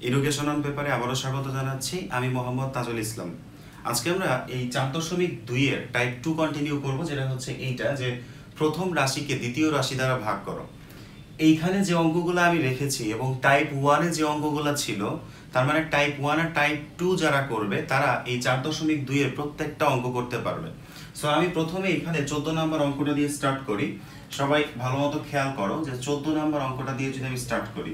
Education on পেপারে আবারও স্বাগত জানাচ্ছি। আমি মোহাম্মদ তাজুল ইসলাম। আজকে আমরা এই 4.2 এর টাইপ 2 কন্টিনিউ করব, যেটা হচ্ছে এইটা যে প্রথম রাশিকে দ্বিতীয় রাশি দ্বারা ভাগ করো। এইখানে যে অঙ্কগুলো আমি রেখেছি এবং টাইপ 1 এ যে অঙ্কগুলো ছিল, তার মানে টাইপ 1 আর টাইপ 2 যারা করবে তারা এই 4.2 এর প্রত্যেকটা অঙ্ক করতে পারবে। সো আমি প্রথমে এখানে 14 নম্বর অঙ্কটা দিয়ে স্টার্ট করি। সবাই ভালো মতো খেয়াল করো যে 14 নম্বর অঙ্কটা দিয়ে যদি আমি স্টার্ট করি,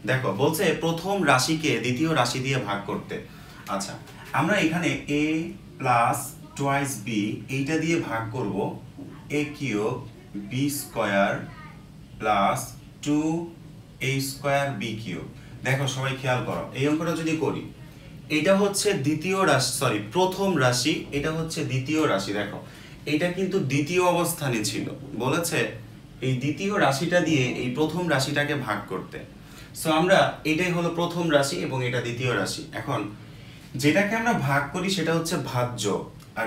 দেখো বলছে প্রথম রাশিকে দ্বিতীয় রাশি দিয়ে ভাগ করতে। আচ্ছা, আমরা এখানে a প্লাস টুয়াইস b এইটা দিয়ে ভাগ করব a cube b square plus 2a square b cube. দেখো সবাই খেয়াল করো, এই অঙ্কটা যদি করি, এটা হচ্ছে দ্বিতীয় রাশি, সরি প্রথম রাশি, এটা হচ্ছে দ্বিতীয় রাশি। দেখো এটা কিন্তু দ্বিতীয় অবস্থানে ছিল, বলেছে এই দ্বিতীয় রাশিটা দিয়ে এই প্রথম রাশিটাকে ভাগ করতে। সো আমরা এটাই হলো প্রথম রাশি এবং এটা দ্বিতীয় রাশি। এখন যেটাকে আমরা ভাগ করি সেটা হচ্ছে ভাজ্য, আর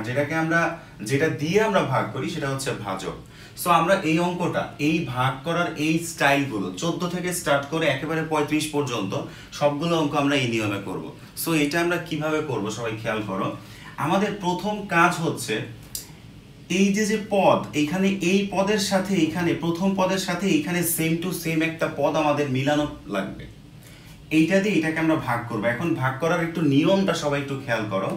যেটা দিয়ে আমরা ভাগ করি সেটা হচ্ছে ভাজক। সো আমরা এই অঙ্কটা, এই ভাগ করার এই স্টাইলগুলো 14 থেকে স্টার্ট করে একেবারে 35 পর্যন্ত সবগুলো অঙ্ক আমরা এই নিয়মে করব। সো এটা আমরা কিভাবে করব সবাই খেয়াল করো। আমাদের প্রথম কাজ হচ্ছে এই যে পদ, এইখানে এই পদের সাথে এইখানে প্রথম পদের সাথে এইখানে সেম টু সেম একটা পদ আমাদের মিলানো লাগবে। এইটা দিয়ে এটাকে আমরা ভাগ করব। এখন ভাগ করার একটু নিয়মটা সবাই একটু খেয়াল করো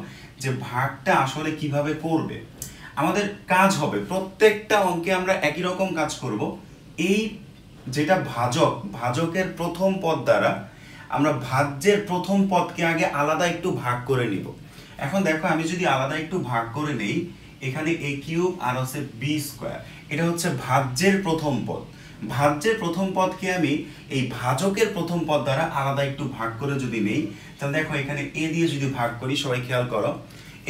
যে ভাগটা আসলে কিভাবে করবে। আমাদের কাজ হবে প্রত্যেকটা অঙ্কে আমরা একই রকম কাজ করব। এই যেটা ভাজক, ভাজকের প্রথম পদ দ্বারা আমরা ভাজ্যের প্রথম পদকে আগে আলাদা একটু ভাগ করে নিব। এখন দেখো আমি যদি আলাদা একটু ভাগ করে নেই, এখানে a কিউব আর হচ্ছে b স্কয়ার, এটা হচ্ছে ভাজ্যের প্রথম পদ। ভাজ্যের প্রথম পদকে আমি এই ভাজকের প্রথম পদ দ্বারা আলাদা একটু ভাগ করে যদি নেই, তাহলে দেখো এখানে a দিয়ে যদি ভাগ করি, সবাই খেয়াল করো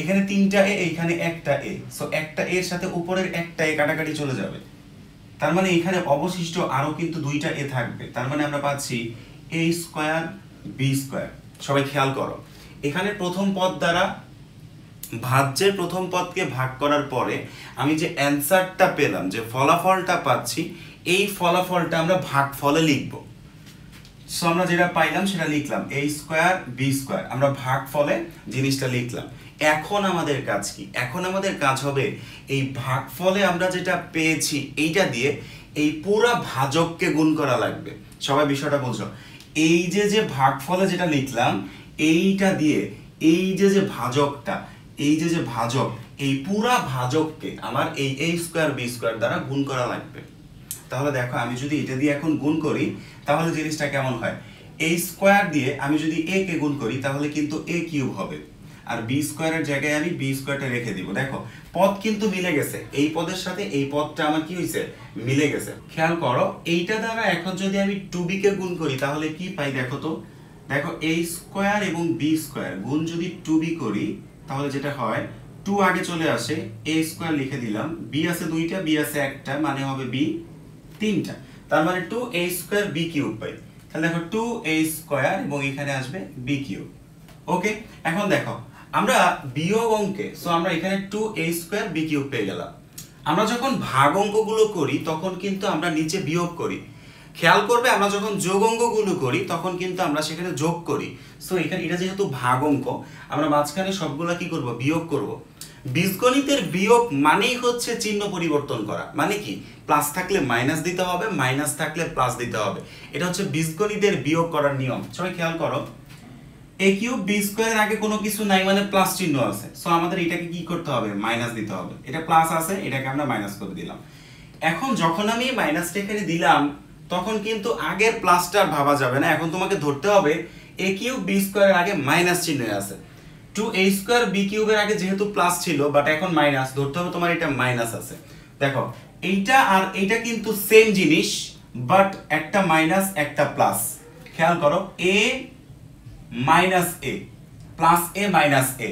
এখানে 3টা a, এখানে একটা a। সো একটা a এর সাথে উপরের একটা a কাটাকাটি চলে যাবে, তার মানে এখানে অবশিষ্ট আরো কিন্তু 2টা a থাকবে। তার মানে আমরা পাচ্ছি a স্কয়ার b স্কয়ার। সবাই খেয়াল করো এখানে প্রথম পদ দ্বারা ভাজ্যের প্রথম পদকে ভাগ করার পরে আমি যে অ্যানসারটা পেলাম, যে ফলাফলটা পাচ্ছি, এই ফলাফলটা আমরা ভাগফলে লিখব। সো আমরা যেটা পাইলাম সেটা লিখলাম a স্কয়ার b স্কয়ার, আমরা ভাগফলে জিনিসটা লিখলাম। এখন আমাদের কাজ কি? এখন আমাদের কাজ হবে এই ভাগফলে আমরা যেটা পেয়েছি এইটা দিয়ে এই পুরো ভাজককে গুণ করা লাগবে। সবাই বিষয়টা বুঝো। এই যে ভাগফলে যেটা লিখলাম এইটা দিয়ে এই যে ভাজকটা, এই যে ভাজক, এই পুরা ভাজককে আমার এই a স্কয়ার b স্কয়ার দ্বারা গুণ করা লাগবে। তাহলে দেখো আমি যদি এটা দিয়ে এখন গুণ করি তাহলে জিনিসটা কেমন হয়? a স্কয়ার দিয়ে আমি যদি a কে গুণ করি তাহলে কিন্তু a কিউব হবে, আর b স্কয়ারের জায়গায় আমি b স্কয়ারটা রেখে দিব। দেখো পদ কিন্তু মিলে গেছে, এই পদের সাথে এই পদটা আমার কি হইছে? মিলে গেছে। খেয়াল করো এইটা দ্বারা এখন যদি আমি 2b কে গুণ করি তাহলে কি পাই দেখো তো। দেখো a স্কয়ার এবং b স্কয়ার গুণ যদি 2b করি তাহলে যেটা হয় 2 আগে চলে আসে, a স্কয়ার লিখে দিলাম, b আছে 2টা, b আছে একটা, মানে হবে b 3টা, তার মানে 2a স্কয়ার b কিউব পাই। তাহলে দেখো 2a স্কয়ার এবং এখানে আসবে b কিউব। ওকে, এখন দেখো আমরা বিয়োগ অঙ্কে, সো আমরা এখানে 2a স্কয়ার b কিউব পেয়ে গেলাম। আমরা যখন ভাগ অঙ্কগুলো করি তখন কিন্তু আমরা নিচে বিয়োগ করি। খেয়াল করবে আমরা যখন যোগ অঙ্কগুলো করি তখন কিন্তু আমরা সেখানে যোগ করি। সো এখানে এটা যেহেতু ভাগ অঙ্ক, আমরা মাঝখানে সবগুলা কি করব? বিয়োগ করব। বীজগণিতের বিয়োগ মানেই হচ্ছে চিহ্ন পরিবর্তন করা। মানে কি? প্লাস থাকলে মাইনাস দিতে হবে, মাইনাস থাকলে প্লাস দিতে হবে। এটা হচ্ছে বীজগণিতের বিয়োগ করার নিয়ম। সবাই খেয়াল করো a কিউব b স্কয়ারের আগে কোনো কিছু নাই, মানে প্লাস চিহ্ন আছে। সো আমাদের এটাকে কি করতে হবে? মাইনাস দিতে হবে। এটা প্লাস আছে, এটাকে আমরা মাইনাস করে দিলাম। এখন যখন আমি মাইনাসটা এখানে দিলাম তখন কিন্তু আগের প্লাসটা আর ভাবা যাবে না। এখন তোমাকে ধরতে হবে a কিউব b স্কয়ারের আগে মাইনাস চিহ্ন আছে, 2a স্কয়ার b কিউবের আগে যেহেতু প্লাস ছিল বাট এখন মাইনাস, ধরতে হবে তোমার এটা মাইনাস আছে। দেখো এইটা আর এইটা কিন্তু সেম জিনিস, বাট একটা মাইনাস একটা প্লাস। খেয়াল করো a minus a plus a minus a,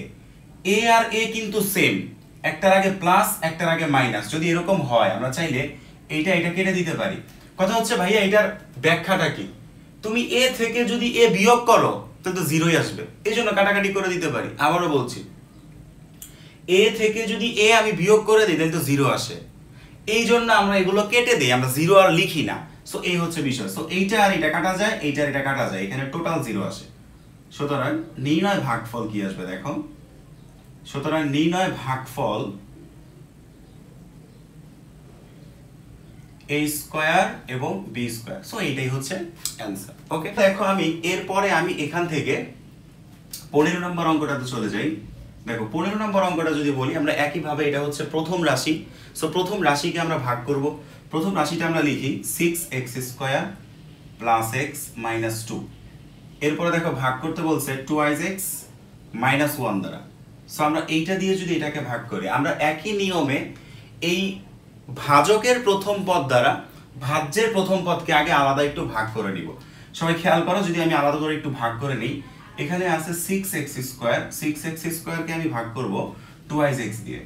a আর a কিন্তু সেম, একটার আগে প্লাস একটার আগে মাইনাস। যদি এরকম হয় আমরা চাইলে এইটা কেটে দিতে পারি। কথা হচ্ছে ভাইয়া এটার ব্যাখ্যাটা কি? তুমি a থেকে যদি a বিয়োগ করো তাহলে তো জিরোই আসবে, এই জন্য কাটাকাটি করে দিতে পারি। আবারও বলছি, a থেকে যদি a আমি বিয়োগ করে দিই তাহলে তো জিরো আসে, এই জন্য আমরা এগুলো কেটে দিই, আমরা জিরো আর লিখি না। সো এই হচ্ছে বিষয়। সো এইটা আর এটা কাটা যায়, এইটা আর এটা কাটা যায়, এখানে টোটাল জিরো আসে। সুতরাং নির্ণয় ভাগফল কি আসবে দেখো, সুতরাং নির্ণয় ভাগফল a স্কয়ার এবং b স্কয়ার। সো এটাই হচ্ছে অ্যানসার। ওকে, দেখো আমি এরপরে আমি এখান থেকে 15 নম্বর অঙ্কটাতে চলে যাই। দেখো 15 নম্বর অঙ্কটা যদি বলি, আমরা একইভাবে, এটা হচ্ছে প্রথম রাশি। সো প্রথম রাশিকে আমরা ভাগ করব। প্রথম রাশিটা আমরা লিখি 6x square plus x minus 2। এরপরে দেখো ভাগ করতে বলছে 2x মাইনাস 1 দ্বারা। সো আমরা এইটা দিয়ে যদি এটাকে ভাগ করি, আমরা একই নিয়মে এই ভাজকের প্রথম পদ দ্বারা ভাজ্যের প্রথম পদকে আগে আলাদা একটু ভাগ করে নিব। সবাই খেয়াল করো, যদি আমি আলাদা করে একটু ভাগ করে নিই, এখানে আছে 6x স্কয়ার, 6x স্কয়ারকে আমি ভাগ করব 2x দিয়ে।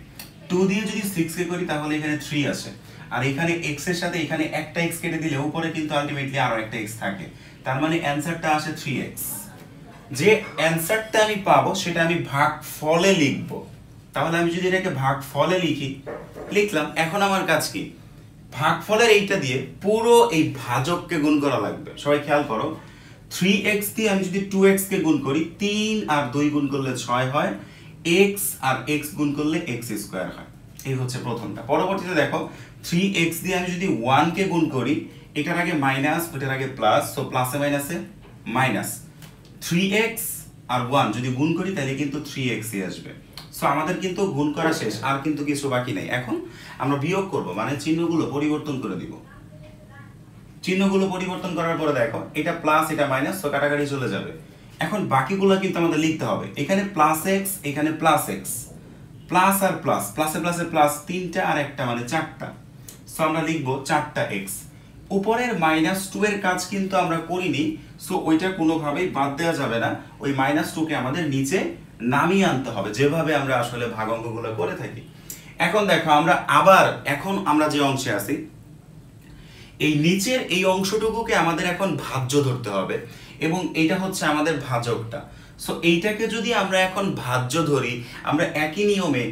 2 দিয়ে যদি 6 কে করি তাহলে এখানে 3 আসে, আর এখানে x এর সাথে এখানে একটা x কেটে দিলে উপরে কিন্তু আলটিমেটলি আরো একটা x থাকে, তার মানে অ্যানসারটা আসে 3x। যে অ্যানসারটা আমি পাবো সেটা আমি ভাগফলে লিখব। তাহলে আমি যদি এটাকে ভাগফলে লিখি, লিখলাম। এখন আমার কাজ কি, ভাগফলের এইটা দিয়ে পুরো এই ভাজককে গুণ করা লাগবে। সবাই খেয়াল করো, 3x দিয়ে আমি যদি 2x কে গুণ করি, 3 আর 2 গুণ করলে 6 হয়, x আর x গুণ করলে x স্কয়ার হয়। এই হচ্ছে প্রথমটা। পরবর্তীতে দেখো 3x দিয়ে আমি যদি 1 কে গুণ করি, এটার আগে মাইনাস, ওটার আগে প্লাস, সো প্লাসে মাইনাসে মাইনাস। 3x আর 1 যদি গুণ করি তাহলে কিন্তু 3x ই আসবে। সো আমাদের কিন্তু গুণ করা শেষ, আর কিন্তু কিছু বাকি নাই। এখন আমরা বিয়োগ করব, মানে চিহ্নগুলো পরিবর্তন করে দিব। চিহ্নগুলো পরিবর্তন করার পরে দেখো এটা প্লাস এটা মাইনাস, সো কাটাকাটি চলে যাবে। এখন বাকিগুলো কিন্তু আমাদের লিখতে হবে। এখানে প্লাস x, এখানে প্লাস x, প্লাস আর প্লাস, প্লাসে প্লাসে প্লাস, তিনটা আর একটা মানে 4টা। সো আমরা লিখব 4টা x। উপরের -2 এর কাজ কিন্তু আমরা করিনি, সো ওইটা কোনোভাবেই বাদ দেওয়া যাবে না। ওই -2 কে আমাদের নিচে নামিয়ে আনতে হবে, যেভাবে আমরা আসলে ভাগ অঙ্কগুলো করে থাকি। এখন দেখো আমরা আবার, এখন আমরা যে অংশে আছি, এই নিচের এই অংশটুকুকে আমাদের এখন ভাজ্য ধরতে হবে, এবং এটা হচ্ছে আমাদের ভাজকটা। সো এইটাকে যদি আমরা এখন ভাজ্য ধরি, আমরা একই নিয়মে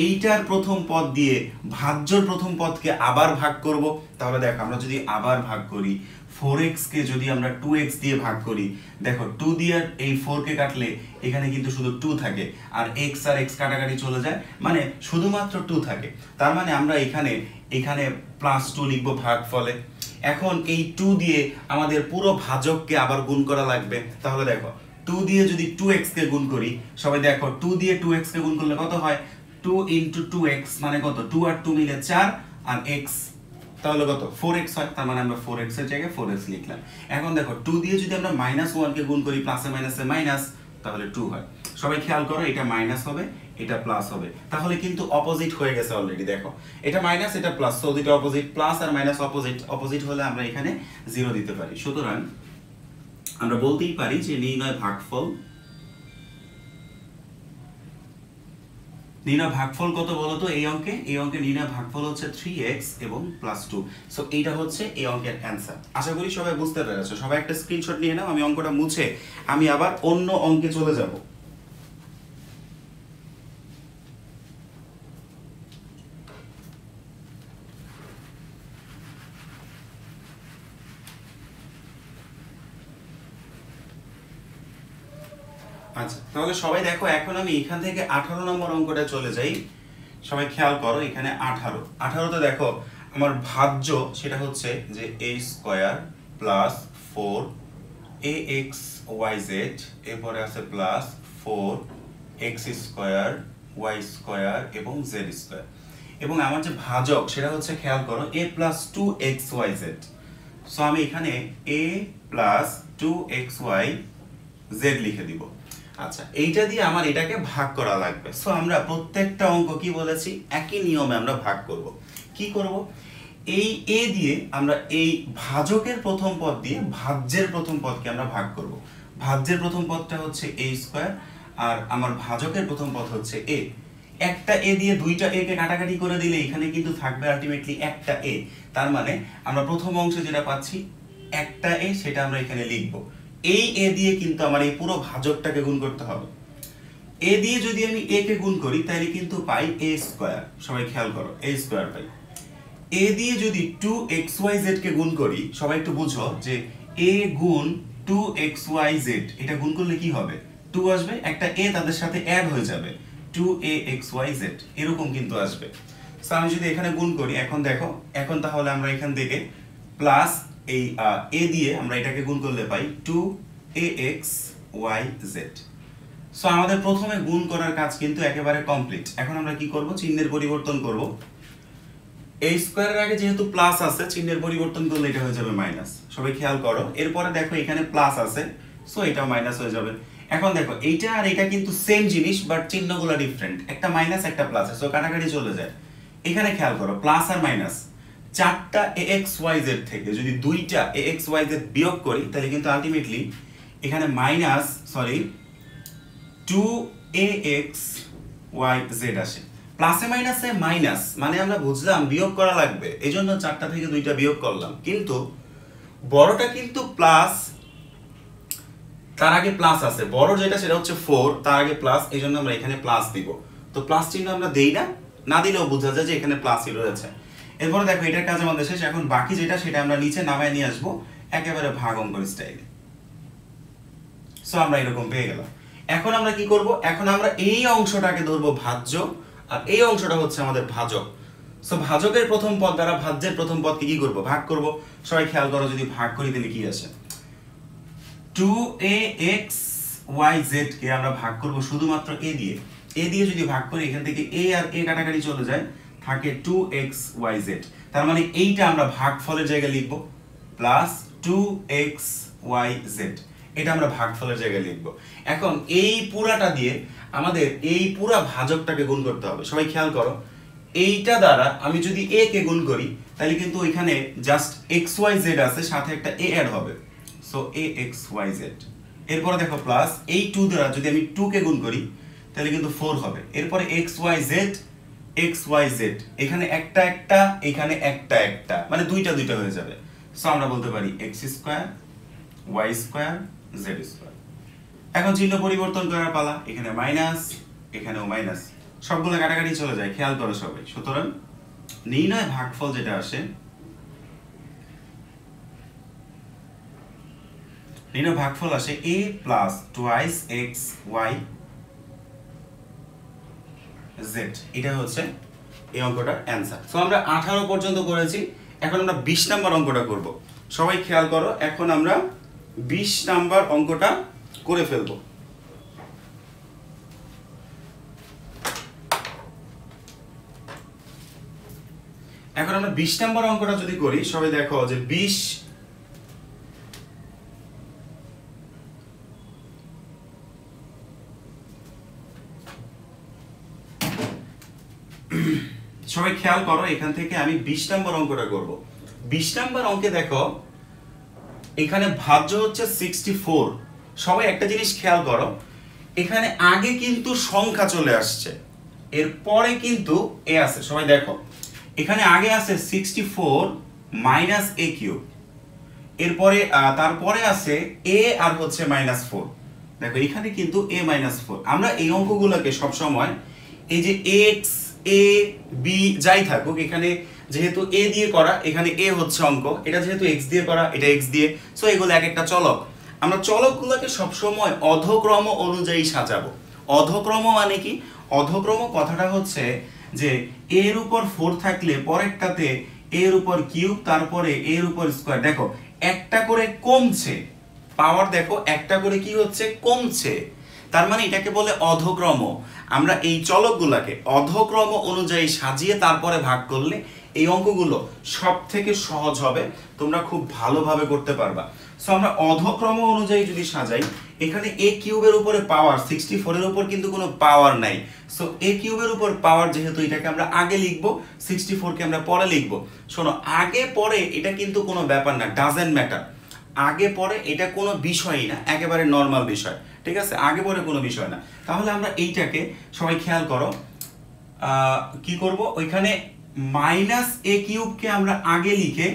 এইটার প্রথম পদ দিয়ে ভাজ্যর প্রথম পদকে আবার ভাগ করব। তাহলে দেখো আমরা যদি আবার ভাগ করি, 4x কে যদি আমরা 2x দিয়ে ভাগ করি, দেখো 2 দিয়ে এই 4 কে কাটলে এখানে কিন্তু শুধু 2 থাকে, আর x আর x কাটাকাটি চলে যায়, মানে শুধুমাত্র 2 থাকে। তার মানে আমরা এখানে +2 লিখব ভাগফলে। এখন এই 2 দিয়ে আমাদের পুরো ভাজককে আবার গুণ করা লাগবে। তাহলে দেখো 2 দিয়ে যদি 2x কে গুণ করি, সবাই দেখো 2 দিয়ে 2x কে গুণ করলে কত হয়, 2 × 2x মানে কত, 2 আর 2 মিলে 4, আর x তাহলে কত, 4x হয়। তার মানে আমরা 4x এর জায়গায় 4x লিখলাম। এখন দেখো 2 দিয়ে যদি আমরা -1 কে গুণ করি, প্লাসে মাইনাসে মাইনাস, তাহলে 2 হয়। সবাই খেয়াল করো, এটা মাইনাস হবে, এটা প্লাস হবে, তাহলে কিন্তু অপোজিট হয়ে গেছে অলরেডি। দেখো এটা মাইনাস, এটা প্লাস, সো দুটো অপোজিট, প্লাস আর মাইনাস অপোজিট, অপোজিট হলে আমরা এখানে 0 দিতে পারি। সুতরাং আমরা বলতেই পারি যে নির্ণয় ভাগফল, নির্ণয় ভাগফল কত বলতো এই অঙ্কে? এই অঙ্কে নির্ণয় ভাগফল হচ্ছে 3x এবং +2। সো এইটা হচ্ছে এই অঙ্কের অ্যানসার। আশা করি সবাই বুঝতে পেরেছো। সবাই একটা স্ক্রিনশট নিয়ে নাও, আমি অঙ্কটা মুছে আমি আবার অন্য অঙ্কে চলে যাব। আচ্ছা, তাহলে সবাই দেখো, এখন আমি এখান থেকে 18 নম্বর অঙ্কটা চলে যাই। সবাই খেয়াল করো, এখানে 18তে দেখো আমার ভাজ্য সেটা হচ্ছে যে a square plus 4ax yz, এরপরে আছে plus 4x square y square এবং z স্কয়ার, এবং আমার যে ভাজক সেটা হচ্ছে, খেয়াল করো, a প্লাস 2xyz। সো আমি এখানে a প্লাস 2xyz লিখে দিব। আচ্ছা, এইটা দিয়ে আমার এটাকে ভাগ করা লাগবে। সো আমরা প্রত্যেকটা অঙ্ক কি বলেছি, একই নিয়মে আমরা ভাগ করব। কি করব, এই a দিয়ে আমরা এই ভাজকের প্রথম পদ দিয়ে ভাজ্যের প্রথম পদকে আমরা ভাগ করব। ভাজ্যের প্রথম পদটা হচ্ছে a স্কয়ার, আর আমার ভাজকের প্রথম পদ হচ্ছে a। একটা a দিয়ে দুইটা a কে কাটাকাটি করে দিলে এখানে কিন্তু থাকবে আলটিমেটলি একটা a। তার মানে আমরা প্রথম অংশে যেটা পাচ্ছি একটা a, সেটা আমরা এখানে লিখব। এই a দিয়ে কিন্তু আমার এই পুরো ভাজকটাকে গুণ করতে হবে। a দিয়ে যদি আমি a কে গুণ করি তাহলে কিন্তু পাই a স্কয়ার। সবাই খেয়াল করো, a স্কয়ার পাই। a দিয়ে যদি 2xyz কে গুণ করি, সবাই একটু বুঝো যে a গুণ 2xyz, এটা গুণ করলে কি হবে, 2 আসবে, একটা a তাদের সাথে অ্যাড হয়ে যাবে, 2axyz এরকম কিন্তু আসবে। সো আমি যদি এখানে গুণ করি, এখন দেখো, এখন তাহলে আমরা এখান থেকে প্লাস এই a দিয়ে আমরা এটাকে গুণ করলে পাই 2axyz। সো আমাদের প্রথমে গুণ করার কাজ কিন্তু একেবারে কমপ্লিট। এখন আমরা কি করব, চিহ্নের পরিবর্তন করব। এই স্কয়ারের আগে যেহেতু প্লাস আছে, চিহ্নের পরিবর্তন করলে এটা হয়ে যাবে মাইনাস। সবাই খেয়াল করো, এরপরে দেখো এখানে প্লাস আছে, সো এটাও মাইনাস হয়ে যাবে। এখন দেখো এইটা আর এটা কিন্তু সেম জিনিস, বাট চিহ্নগুলো ডিফারেন্ট, একটা মাইনাস একটা প্লাস, সো কাটাকাটি চলে যায়। এখানে খেয়াল করো, প্লাস আর মাইনাস, 4টা axyz থেকে যদি 2টা axyz বিয়োগ করি, তাহলে কিন্তু আলটিমেটলি এখানে মাইনাস 2axyz আসে। প্লাসে মাইনাসে মাইনাস মানে আমরা বুঝলাম বিয়োগ করা লাগবে, এজন্য 4টা থেকে 2টা বিয়োগ করলাম। কিন্তু বড়টা কিন্তু প্লাস, তার আগে প্লাস আছে, বড় যেটা সেটা হচ্ছে 4, তার আগে প্লাস, এজন্য আমরা এখানে প্লাস দিব। তো প্লাস চিহ্ন আমরা দেই না, না দিলেও বোঝা যায় যে এখানে প্লাসই রয়েছে। এরপরে দেখো এটার কাজ আমাদের শেষ। এখন বাকি যেটা সেটা আমরা নিচে নামায় নিয়ে আসবো একেবারে ভাগ অঙ্কের স্টাইলে। সো আমরা এরকম পেয়ে গেলাম। এখন আমরা কি করব, এখন আমরা এই অংশটাকে ধরবো ভাজ্য, আর এই অংশটা হচ্ছে আমাদের ভাজক। সো ভাজকের প্রথম পদ দ্বারা ভাজ্যের প্রথম পদকে কি করব, ভাগ করব। সবাই খেয়াল করো, যদি ভাগ করি তাহলে কি আসে, 2axyz কে আমরা ভাগ করব শুধুমাত্র a দিয়ে। a দিয়ে যদি ভাগ করি, এখান থেকে a আর a কাটাকাটি চলে যায়, থাকে 2xyz। তার মানে এইটা আমরা ভাগফলের জায়গায় লিখব, প্লাস 2xyz, এটা আমরা ভাগফলের জায়গায় লিখব। এখন এই পুরাটা দিয়ে আমাদের এই পুরা ভাজকটাকে গুণ করতে হবে। সবাই খেয়াল করো, এইটা দ্বারা আমি যদি a কে গুণ করি, তাহলে কিন্তু এখানে জাস্ট xyz আছে, সাথে একটা a অ্যাড হবে, সো axyz। এরপরে দেখো প্লাস এই 2 দ্বারা যদি আমি 2 কে গুণ করি, তাহলে কিন্তু 4 হবে। এরপরে xyz xyz, এখানে একটা একটা, এখানে একটা একটা, মানে দুইটা দুইটা হয়ে যাবে। সো আমরা বলতে পারি x square y square z square. এখন চিহ্ন পরিবর্তন করার পালা, এখানে মাইনাস, এখানেও মাইনাস, সবগুলো কাটাকাটি চলে যায়, খেয়াল করো সবাই। সুতরাং নির্ণয় ভাগফল যেটা আসে, নির্ণয় ভাগফল আসে a plus twice x y z, এটা হচ্ছে এই অঙ্কটার অ্যান্সার। সো আমরা 18 পর্যন্ত করেছি, এখন আমরা 20 নাম্বার অঙ্কটা করব। সবাই খেয়াল করো, এখন আমরা 20 নাম্বার অঙ্কটা করে ফেলব। এখন আমরা 20 নাম্বার অঙ্কটা যদি করি, সবাই দেখো যে 20 সবাই খেয়াল করো, এখান থেকে আমি 20 নাম্বার অঙ্কটা করব। 20 নাম্বার অঙ্কে দেখো এখানে ভাজ্য হচ্ছে 64। সবাই একটা জিনিস খেয়াল করো, এখানে আগে কিন্তু সংখ্যা চলে আসছে, এরপরে কিন্তু এ আছে। সবাই দেখো এখানে আগে আছে 64 মাইনাস a কিউব, এরপরে তারপরে আছে a আর হচ্ছে -4। দেখো এখানে কিন্তু a -4। আমরা এই অঙ্কগুলোকে সব সময় এই যে x a b যাই থাকুক, এখানে যেহেতু a দিয়ে করা, এখানে a হচ্ছে অঙ্ক, এটা যেহেতু x দিয়ে করা, এটা x দিয়ে, সো এগুলো এক একটা চলক। আমরা চলকগুলোকে সব সময় অধক্রম অনুযায়ী সাজাবো। অধক্রম মানে কি? অধক্রম কথাটা হচ্ছে যে এর উপর 4 থাকলে পরেরটাতে এর উপর কিউব, তারপরে এর উপর স্কয়ার। দেখো একটা করে কমছে পাওয়ার, দেখো একটা করে কি হচ্ছে, কমছে, তার মানে এটাকে বলে অধক্রম। আমরা এই চলকগুলোকে অধক্রম অনুযায়ী সাজিয়ে তারপরে ভাগ করলে এই অঙ্কগুলো সব থেকে সহজ হবে, তোমরা খুব ভালোভাবে করতে পারবা। সো আমরা অধক্রম অনুযায়ী যদি সাজাই, এখানে a কিউবের উপরে পাওয়ার 64 এর উপর কিন্তু কোনো পাওয়ার নাই। সো a কিউবের উপর পাওয়ার যেহেতু, এটাকে আমরা আগে লিখব, 64 কে আমরা পরে লিখব। শোনো, আগে পরে এটা কিন্তু কোনো ব্যাপার না, ডাজন্ট ম্যাটার। আগে পরে এটা কোনো বিষয়ই না, একেবারে নরমাল বিষয়, ঠিক আছে? আগে পরে কোনো বিষয় না। তাহলে আমরা এইটাকে সবাই খেয়াল করো, কি করব, ওইখানে মাইনাস a কিউবকে আমরা আগে লিখে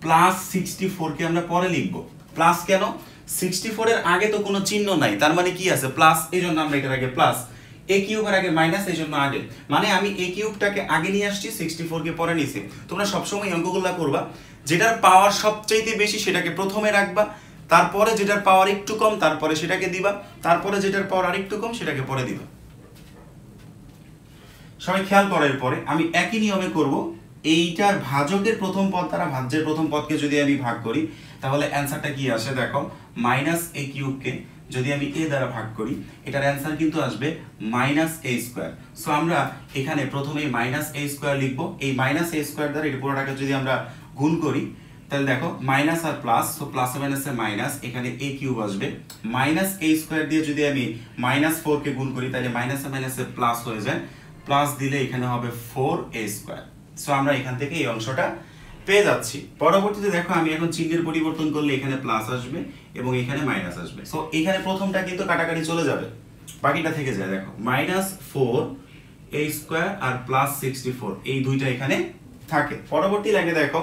প্লাস 64 কে আমরা পরে লিখব। প্লাস কেন? 64 এর আগে তো কোনো চিহ্ন নাই, তার মানে কি আছে, প্লাস, এই জন্য আমরা এটার আগে প্লাস, a কিউবের আগে মাইনাস, এই জন্য আগে, মানে আমি a কিউবটাকে আগে নিয়ে আসছি, 64 কে পরে নিছি। তোমরা সবসময় অঙ্কগুলো করবা, যেটার পাওয়ার সবচাইতে বেশি সেটাকে প্রথমে রাখবা, তারপরে যেটার পাওয়ার একটু কম তারপরে সেটাকে দিবা, তারপরে যেটার পাওয়ার আরেকটু কম সেটাকে পরে দিবা। সবাই খেয়াল করার পরে আমি একই নিয়মে করব। এইটার ভাজকের প্রথম পদ দ্বারা ভাজ্যের প্রথম পদকে যদি আমি ভাগ করি তাহলে অ্যান্সারটা কি আসে দেখো, মাইনাস এ কিউবকে যদি আমি এ দ্বারা ভাগ করি এটার অ্যান্সার কিন্তু আসবে মাইনাস এ স্কোয়ার। সো আমরা এখানে প্রথমে মাইনাস এ স্কোয়ার লিখবো। এই মাইনাস এ স্কোয়ার দ্বারা এটা পুরোটাকে যদি আমরা গুণ করি তাহলে দেখো মাইনাস আর প্লাস, সো প্লাসে মাইনাসে মাইনাস, এখানে এ কিউব আসবে। মাইনাস এ স্কোয়ার দিয়ে যদি আমি মাইনাস 4 কে গুণ করি তাহলে মাইনাসে মাইনাসে প্লাস হয়ে যায়, প্লাস দিলে এখানে হবে 4a স্কোয়ার। সো আমরা এখান থেকে এই অংশটা পেয়ে যাচ্ছি। পরবর্তীতে দেখো আমি এখন চিহ্নের পরিবর্তন করলে এখানে প্লাস আসবে এবং এখানে মাইনাস আসবে। সো এখানে প্রথমটা কিন্তু কাটাকাটি চলে যাবে, বাকিটা থেকে যায়। দেখো মাইনাস 4a স্কোয়ার আর প্লাস 64 এই দুইটা এখানে থাকে। পরবর্তী লাইনে দেখো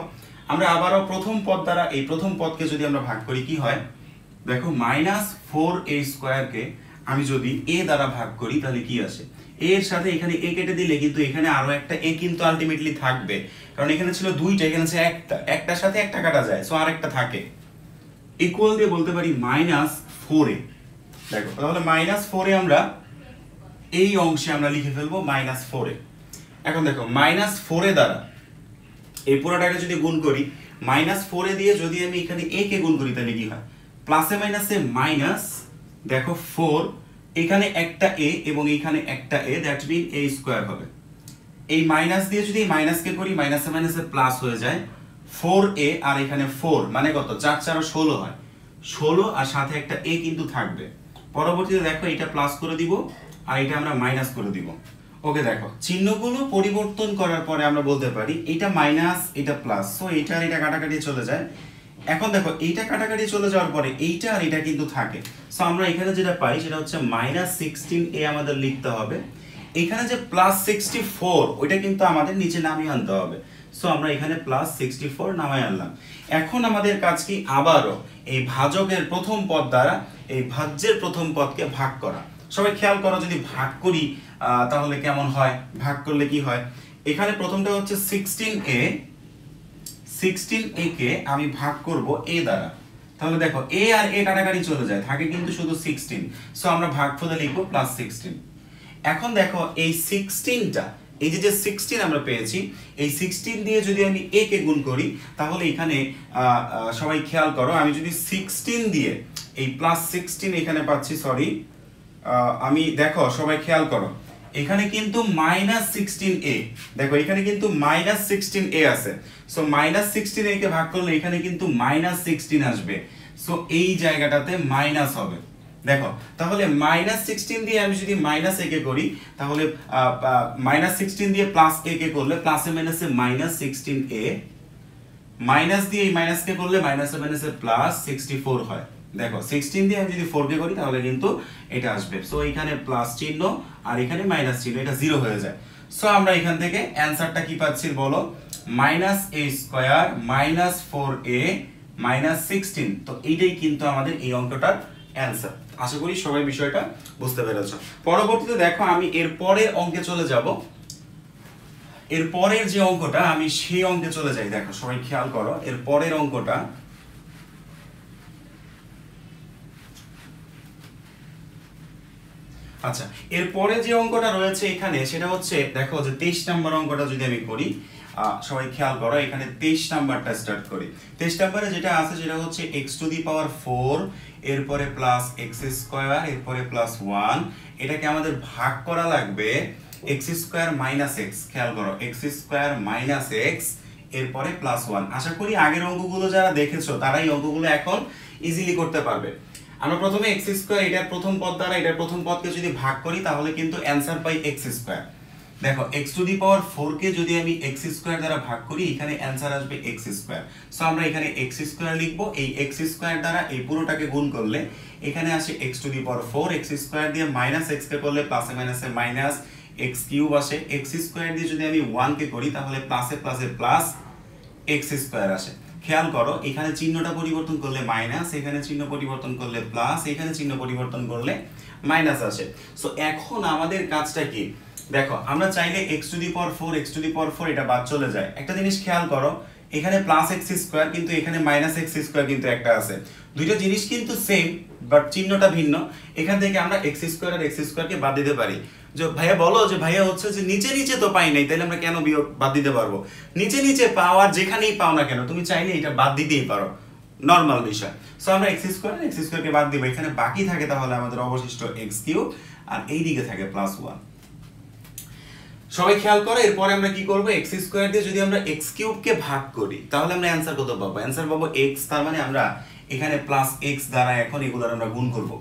আমরা আবারও প্রথম পদ দ্বারা এই প্রথম পদকে যদি আমরা ভাগ করি কি হয় দেখো, মাইনাস 4a স্কোয়ারকে আমি যদি a দ্বারা ভাগ করি তাহলে কি আসে, এর সাথে এখানে a কেটে দিলে কিন্তু এখানে আরো একটা a কিন্তু আলটিমেটলি থাকবে, কারণ এখানে ছিল দুইটা, এখানে আছে একটা, একটার সাথে একটা কাটা যায়, সো আরেকটা থাকে। ইকুয়াল দিয়ে বলতে পারি মাইনাস 4a। দেখো তাহলে মাইনাস 4a আমরা এই অংশে আমরা লিখে ফেলবো মাইনাস 4a। এখন দেখো মাইনাস 4a দ্বারা এই পুরোটাকে যদি গুণ করি, মাইনাস 4a দিয়ে যদি আমি এখানে a কে গুণ করি তাহলে কি হয়, প্লাসে মাইনাসে মাইনাস, দেখো 4, এখানে একটা a এবং এখানে একটা a, that mean a square হবে। এই মাইনাস দিয়ে যদি মাইনাসকে করি মাইনাসে মাইনাসে প্লাস হয়ে যায় 4a, আর এখানে 4 মানে কত, 4 4 16 হয়, 16 আর সাথে একটা a কিন্তু থাকবে। পরবর্তীতে দেখো এটা প্লাস করে দিব আর এটা আমরা মাইনাস করে দিব। ওকে, দেখো চিহ্নগুলো পরিবর্তন করার পরে আমরা বলতে পারি এটা মাইনাস এটা প্লাস, সো এটা আর এটা কাটাকাটি চলে যায়। এখন দেখো এইটা কাটাকাটি চলে যাওয়ার পরে এইটা আর এটা কিন্তু থাকে, সো আমরা এখানে যেটা পাই সেটা হচ্ছে মাইনাস 16a আমাদের লিখতে হবে। এখানে যে প্লাস 64 ওইটা কিন্তু আমাদের নিচে নামিয়ে আনতে হবে, সো আমরা এখানে প্লাস 64 নামিয়ে আনলাম। এখন আমাদের কাজ কি, আবারও এই ভাজকের প্রথম পদ দ্বারা এই ভাজ্যের প্রথম পদকে ভাগ করা। সবাই খেয়াল করো, যদি ভাগ করি তাহলে কেমন হয়, ভাগ করলে কি হয়, এখানে প্রথমটা হচ্ছে 16a, 16a কে আমি ভাগ করব a দ্বারা, তাহলে দেখো a আর a কাটাকাটি চলে যায়, থাকে কিন্তু শুধু 16, সো আমরা ভাগফলে লিখব প্লাস 16। এখন দেখো এই 16টা, এই যে 16 আমরা পেয়েছি, এই 16 দিয়ে যদি আমি a কে গুণ করি তাহলে এখানে সবাই খেয়াল করো, আমি যদি 16 দিয়ে এই প্লাস 16 এখানে পাচ্ছি, সরি আমি দেখো সবাই খেয়াল করো এখানে কিন্তু মাইনাস 16a, দেখো এখানে কিন্তু মাইনাস 16a আছে, সো মাইনাস 16a কে ভাগ করলে এখানে কিন্তু মাইনাস 16 আসবে, সো এই জায়গাটাতে মাইনাস হবে। দেখো তাহলে মাইনাস 16 দিয়ে আমি যদি মাইনাস a কে করি তাহলে মাইনাস 16 দিয়ে প্লাস a কে করলে প্লাসে মাইনাসে মাইনাস 16a, মাইনাস দিয়ে এই মাইনাস কে করলে মাইনাসে মাইনাসে প্লাস 64 হয়। দেখো 16 দিয়ে আমি যদি 4 কে করি তাহলে কিন্তু এটা আসবে, সো এখানে প্লাস চিহ্ন আর এখানে মাইনাস চিহ্ন, এটা 0 হয়ে যায়। সো আমরা এখান থেকে অ্যানসারটা কি পাচ্ছি বলো, minus a square minus 4a minus 16। তো এইটাই কিন্তু আমাদের এই অঙ্কটার অ্যানসার। আশা করি সবাই বিষয়টা বুঝতে পেরেছো। পরবর্তীতে দেখো আমি এর পরের অঙ্কে চলে যাব, এর পরের যে অঙ্কটা আমি সেই অঙ্কে চলে যাই। দেখো সবাই খেয়াল করো, এর পরের অঙ্কটা আচ্ছা, এরপরে যে অঙ্কটা রয়েছে এখানে সেটা হচ্ছে দেখো যে 23 নম্বর অঙ্কটা যদি আমি করি, সবাই খেয়াল করো এখানে 23 নাম্বারটা স্টার্ট করি। 23 নম্বরে যেটা আছে সেটা হচ্ছে x টু দি পাওয়ার 4, এরপরে প্লাস x স্কয়ার, এরপরে প্লাস 1, এটাকে আমাদের ভাগ করা লাগবে x স্কয়ার মাইনাস x। খেয়াল করো x স্কয়ার মাইনাস x, এরপরে প্লাস 1। আশা করি আগের অঙ্কগুলো যারা দেখেছো তারা এই অঙ্কগুলো এখন ইজিলি করতে পারবে। আমরা প্রথমে x স্কয়ার এটার প্রথম পদ দ্বারা এটার প্রথম পদকে যদি ভাগ করি তাহলে কিন্তু অ্যানসার পাই x স্কয়ার। দেখো x টু দি পাওয়ার 4 কে যদি আমি x স্কয়ার দ্বারা ভাগ করি এখানে অ্যানসার আসবে x স্কয়ার। সো আমরা এখানে x স্কয়ার লিখব, এই x স্কয়ার দ্বারা এই পুরোটাকে গুণ করলে এখানে আসে x to the power 4, x square দিয়ে মাইনাস x কে করলে প্লাসে মাইনাসে মাইনাস x কিউব আসে, x স্কয়ার দিয়ে যদি আমি 1 কে করি তাহলে প্লাসে প্লাসে প্লাস x স্কয়ার আসে। খেয়াল করো এখানে চিহ্নটা পরিবর্তন করলে মাইনাস, এখানে চিহ্ন পরিবর্তন করলে প্লাস, এখানে চিহ্ন পরিবর্তন করলে মাইনাস আসে। সো এখন আমাদের কাজটা কি, দেখো আমরা চাইলে x to the power 4 x to the power 4 এটা বাদ চলে যায়। একটা জিনিস খেয়াল করো, এখানে প্লাস এক্স স্কোয়ার কিন্তু এখানে মাইনাস এক্স স্কোয়ার কিন্তু একটা আছে, দুইটা জিনিস কিন্তু সেম বাট চিহ্নটা ভিন্ন। এখান থেকে আমরা এক্স স্কোয়ার আর এক্স স্কোয়ারকে বাদ দিতে পারি। যে ভাইয়া বলো যে ভাইয়া হচ্ছে যে নিচে নিচে তো পাই নাই, তাহলে আমরা কেন বিয়োগ বাদ দিতে পারবো? নিচে নিচে পাও আর যেখানেই পাও না কেন তুমি চাইলে এটা বাদ দিতেই পারো, নর্মাল বিষয়। সো আমরা এক্স স্কোয়ারকে বাদ দিব, এখানে বাকি থাকে তাহলে আমাদের অবশিষ্ট এক্স কিউব আর এই দিকে থাকে প্লাস ওয়ান। সবাই খেয়াল করো, এরপরে আমরা কি করব, এক্স স্কোয়ার দিয়ে যদি আমরা এক্স কিউবকে ভাগ করি তাহলে আমরা অ্যান্সার কত পাবো? অ্যান্সার পাবো এক্স, তার মানে আমরা এখানে প্লাস এক্স দ্বারা এখন এগুলোর আমরা গুণ করব।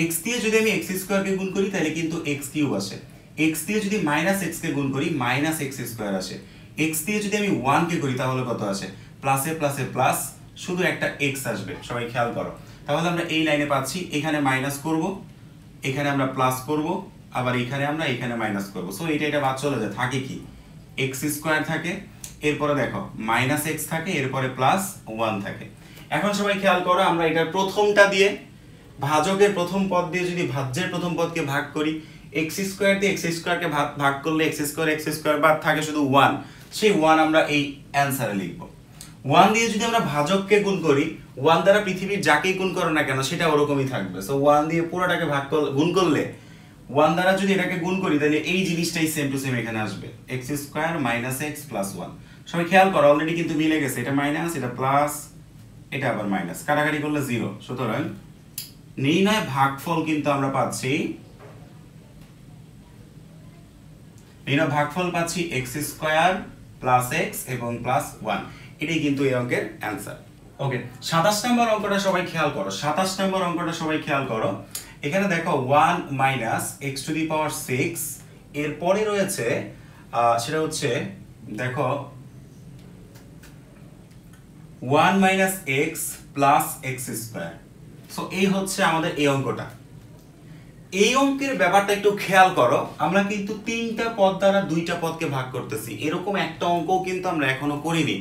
এক্স দিয়ে যদি আমি এক্স স্কোয়ারকে গুণ করি তাহলে কিন্তু এক্স কিউব আসে, এক্স দিয়ে যদি মাইনাস এক্স কে গুণ করি মাইনাস এক্স স্কোয়ার আসে, এক্স দিয়ে যদি আমি 1 কে করি তাহলে কত আসে? প্লাসে প্লাসে প্লাস, শুধু একটা এক্স আসবে। সবাই খেয়াল করো, তাহলে আমরা এই লাইনে পাচ্ছি এখানে মাইনাস করব, এখানে আমরা প্লাস করব, আবার এখানে আমরা এখানে মাইনাস করব। সো এটা বাদ চলে যায়, থাকে কি এক্স স্কোয়ার থাকে, এরপরে দেখো মাইনাস এক্স থাকে, এরপরে প্লাস 1 থাকে। এখন সবাই খেয়াল করো, আমরা এটার প্রথমটা দিয়ে ভাজকের প্রথম পদ দিয়ে যদি ভাজ্যের প্রথম পদকে ভাগ করি, এক্স স্কোয়ার দিয়ে এক্স স্কোয়ারকে ভাগ করলে এক্স স্কোয়ার বাদ থাকে শুধু 1, সেই 1 আমরা এই অ্যান্সারে লিখব। 1 দিয়ে যদি আমরা ভাজককে গুণ করি, 1 দ্বারা পৃথিবীর যাকেই গুণ করো না কেন সেটা ওরকমই থাকবে। সো 1 দিয়ে পুরোটাকে গুণ করলে 1 দ্বারা যদি এটাকে গুণ করি তাহলে এই জিনিসটাই সেম টু সেম এখানে আসবে, x square minus x plus 1। সবাই খেয়াল করো, অলরেডি কিন্তু মিলে গেছে, এটা মাইনাস এটা প্লাস এটা আবার মাইনাস, কাটাকাটি করলে 0। সুতরাং নির্ণয় ভাগফল কিন্তু আমরা পাচ্ছি, নির্ণয় ভাগফল পাচ্ছি এক্স স্কোয়ার প্লাস এক্স এবং প্লাস 1, এটাই কিন্তু এই অঙ্কের অ্যান্সার। ওকে, 27 নম্বর অঙ্কটা সবাই খেয়াল করো, 27 নম্বর অঙ্কটা সবাই খেয়াল করো। এখানে দেখো 1 minus x to the power 6, এরপরে রয়েছে সেটা হচ্ছে দেখো 1 minus x plus x square. So এই হচ্ছে আমাদের এই অঙ্কটা। এই অঙ্কের ব্যাপারটা একটু খেয়াল করো, আমরা কিন্তু 3টা পদ দ্বারা 2টা পদকে ভাগ করতেছি, এরকম একটা অঙ্কও কিন্তু আমরা এখনো করিনি।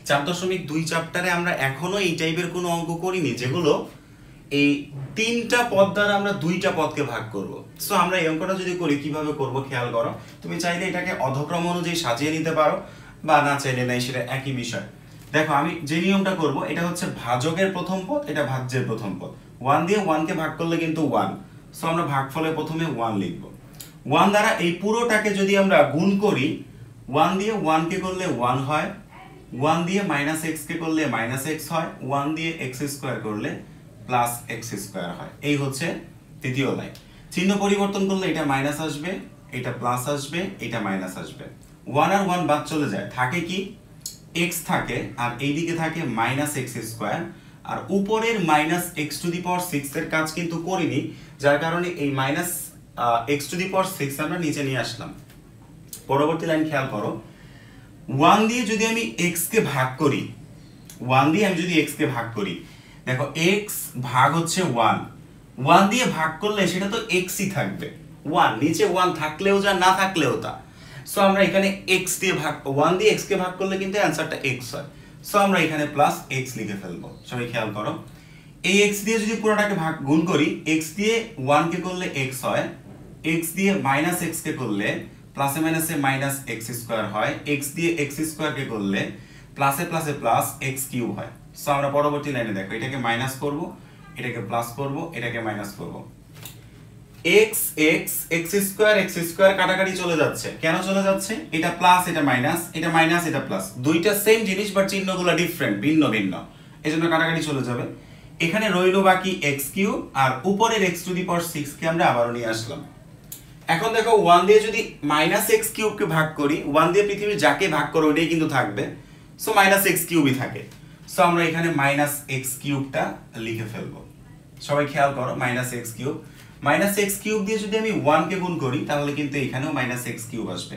4.2 চ্যাপ্টারে আমরা এখনো এই টাইপের কোনো অঙ্ক করিনি যেগুলো এই 3টা পদ দ্বারা আমরা 2টা পদকে ভাগ করব। সো আমরা এই অঙ্কটা যদি করি কিভাবে করব খেয়াল করো, তুমি চাইলে এটাকে অধক্রম অনুযায়ী সাজিয়ে নিতে পারো বা না চাইলে নাই, সেটা একই বিষয়। দেখো আমি যে নিয়মটা করব, এটা হচ্ছে ভাজকের প্রথম পদ, এটা ভাজ্যের প্রথম পদ। 1 দিয়ে 1 কে ভাগ করলে কিন্তু 1, সো আমরা ভাগফলে প্রথমে 1 লিখব। 1 দ্বারা এই পুরোটাকে যদি আমরা গুণ করি, 1 দিয়ে 1 কে করলে 1 হয়, 1 দিয়ে মাইনাস এক্স কে করলে মাইনাস এক্স হয়, 1 দিয়ে এক্স স্কোয়ার করলে প্লাস এক্স স্কোয়ার হয়। এই হচ্ছে তৃতীয় লাইন। চিহ্ন পরিবর্তন করলে এটা মাইনাস আসবে, এটা প্লাস আসবে, এটা মাইনাস আসবে, 1 আর 1 বাদ চলে যায়, থাকে কি x থাকে, আর এইদিকে থাকে মাইনাস এক্স স্কোয়ার, আর উপরের minus x to the power 6 এর কাজ কিন্তু করিনি, যার কারণে এই minus x to the power 6 আমরা নিচে নিয়ে আসলাম। পরবর্তী লাইন খেয়াল করো, 1 দিয়ে যদি আমি x কে ভাগ করি, 1 দিয়ে আমি যদি x কে ভাগ করি, দেখো x ভাগ হচ্ছে 1, 1 দিয়ে ভাগ করলে সেটা তো x ই থাকবে, 1 নিচে 1 থাকলেও যা না থাকলেও তা। সো আমরা এখানে x দিয়ে ভাগ, 1 দিয়ে x কে ভাগ করলে কিন্তু অ্যানসারটা x হয়। সো আমরা এখানে প্লাস x লিখে ফেলবো। সবাই খেয়াল করো, এই x দিয়ে যদি পুরোটাকে ভাগ গুণ করি, x দিয়ে 1 কে করলে x হয়, x দিয়ে মাইনাস x কে করলে প্লাসে মাইনাসে মাইনাস x স্কয়ার হয়, x দিয়ে x স্কয়ার কে করলে প্লাসে প্লাসে প্লাস x কিউব হয়। সো আমরা পরবর্তী লাইনে দেখো এটাকে মাইনাস করব, এটাকে প্লাস করব, এটাকে মাইনাস করব। x x x স্কয়ার কাটাকাটি চলে যাচ্ছে, কেন চলে যাচ্ছে? এটা প্লাস এটা মাইনাস, এটা মাইনাস এটা প্লাস, দুইটা সেম জিনিস বাট চিহ্নগুলো ডিফারেন্ট, ভিন্ন ভিন্ন, এজন্য কাটাকাটি চলে যাবে। এখানে রইলো বাকি x কিউব, আর উপরের x টু দি পাওয়ার 6 কে আমরা আবারো নিয়ে আসলাম। এখন দেখো 1 দিয়ে যদি মাইনাস x কিউব কে ভাগ করি, 1 দিয়ে পৃথিবীর যাকে ভাগ করো ওটাই কিন্তু থাকবে, সো মাইনাস x কিউবই থাকে। সো আমরা এখানে মাইনাস x কিউবটা লিখে ফেলবো। সবাই খেয়াল করো, minus x cube, minus x cube দিয়ে যদি আমি 1 কে গুণ করি তাহলে কিন্তু এখানেও মাইনাস x কিউব আসবে।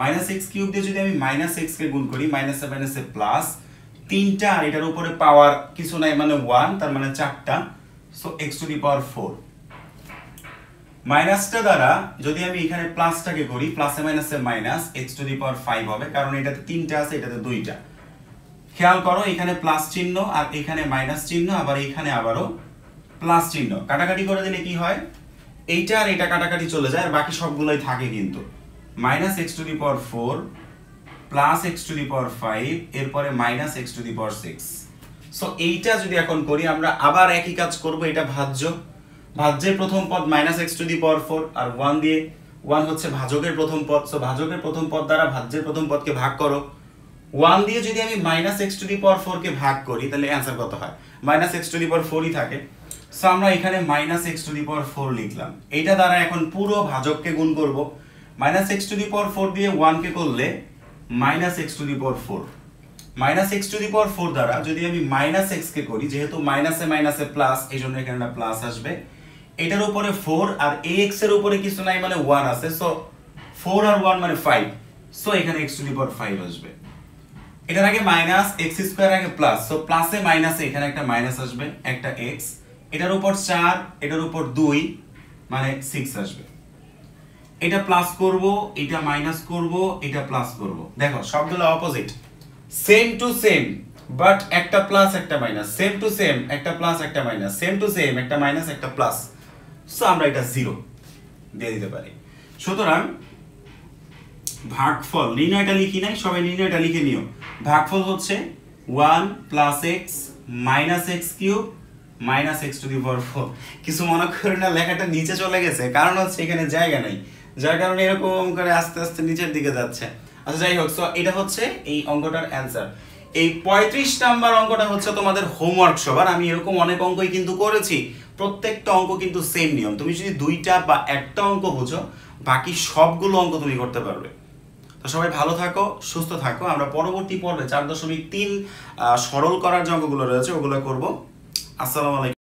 মাইনাস x কিউব দিয়ে যদি আমি মাইনাস x কে গুণ করি, মাইনাসে মাইনাসে প্লাস, তিনটা আর এটার উপরে পাওয়ার কিছু নাই মানে 1, তার মানে 4টা, so x to the power 4। মাইনাসটা দ্বারা যদি আমি এখানে প্লাসটাকে করি, প্লাসে মাইনাসে minus x to the power 5 হবে, কারণ এটাতে 3টা আছে এটাতে 2টা। খেয়াল করো এখানে প্লাস চিহ্ন আর এখানে মাইনাস চিহ্ন, আবার এখানে আবারও প্লাস চিহ্ন, কাটাকাটি করে দিলে কি হয়, এইটা আর এটা কাটাকাটি চলে যায় আর বাকি সবগুলোই থাকে কিন্তু। Minus x to the power 4 plus x to the power 5 এরপরে minus x to the power 6। So এইটা যদি এখন করি আমরা আবার একই কাজ করব, এটা ভাজ্য, ভাজ্যের প্রথম পদ minus x to the power 4 আর 1 দিয়ে, 1 হচ্ছে ভাজকের প্রথম পদ, সো ভাজকের প্রথম পদ দ্বারা ভাজ্যের প্রথম পদকে ভাগ করো। 1 দিয়ে যদি আমি minus x to the power 4 কে ভাগ করি তাহলে অ্যান্সার কত হয়? Minus x to the power 4ই থাকে। সো আমরা এখানে minus x to the power 4 লিখলাম। এইটা দ্বারা এখন পুরো ভাজককে গুণ করব। Minus x to the power 4 দিয়ে 1 কে করলে minus x to the power 4, minus x to the power 4 দ্বারা যদি আমি মাইনাস এক্স কে করি, যেহেতু মাইনাসে মাইনাসে প্লাস এই জন্য এখানে একটা প্লাস আসবে। এটার উপরে 4 আর ax এর উপরে কিছু নাই মানে 1 আছে, সো 4 আর 1 মানে 5, সো এখানে x টু দি পাওয়ার 5 আসবে। এটার আগে মাইনাস x স্কয়ার আগে প্লাস, সো প্লাসে মাইনাসে এখানে একটা মাইনাস আসবে, একটা x, এটার উপর 4 এটার উপর 2 মানে 6 আসবে। এটা প্লাস করব, এটা মাইনাস করব, এটা প্লাস করব। দেখো সবগুলো opposite, same to same, but একটা প্লাস একটা মাইনাস, সেম টু সেম একটা প্লাস একটা মাইনাস, সেম টু সেম একটা মাইনাস একটা প্লাস, সো আমরা এটা 0 দিয়ে দিতে পারি। সুতরাং ভাগফল, নির্ণয়টা লিখি নাই, সবাই নির্ণয়টা লিখে নিও। ভাগফল হচ্ছে 1 plus x minus x cube minus x to the power 4। কিছু মনে করে না, লেখাটা নিচে চলে গেছে, কারণ হচ্ছে এখানে জায়গা নাই, যার কারণে এরকম করে আস্তে আস্তে নিচের দিকে যাচ্ছে। আচ্ছা যাই হোক, সো এটা হচ্ছে এই অঙ্কটার অ্যান্সার। এই 35 নাম্বার অঙ্কটা হচ্ছে তোমাদের হোমওয়ার্ক সবার। আমি এরকম অনেক অঙ্কই কিন্তু করেছি, প্রত্যেকটা অঙ্ক কিন্তু সেম নিয়ম। তুমি যদি 2টা বা একটা অঙ্ক বুঝো, বাকি সবগুলো অঙ্ক তুমি করতে পারবে। তো সবাই ভালো থাকো, সুস্থ থাকো। আমরা পরবর্তী পর্বে 4.3 সরল করার যে অঙ্কগুলো রয়েছে ওগুলো করব। আসসালামু আলাইকুম।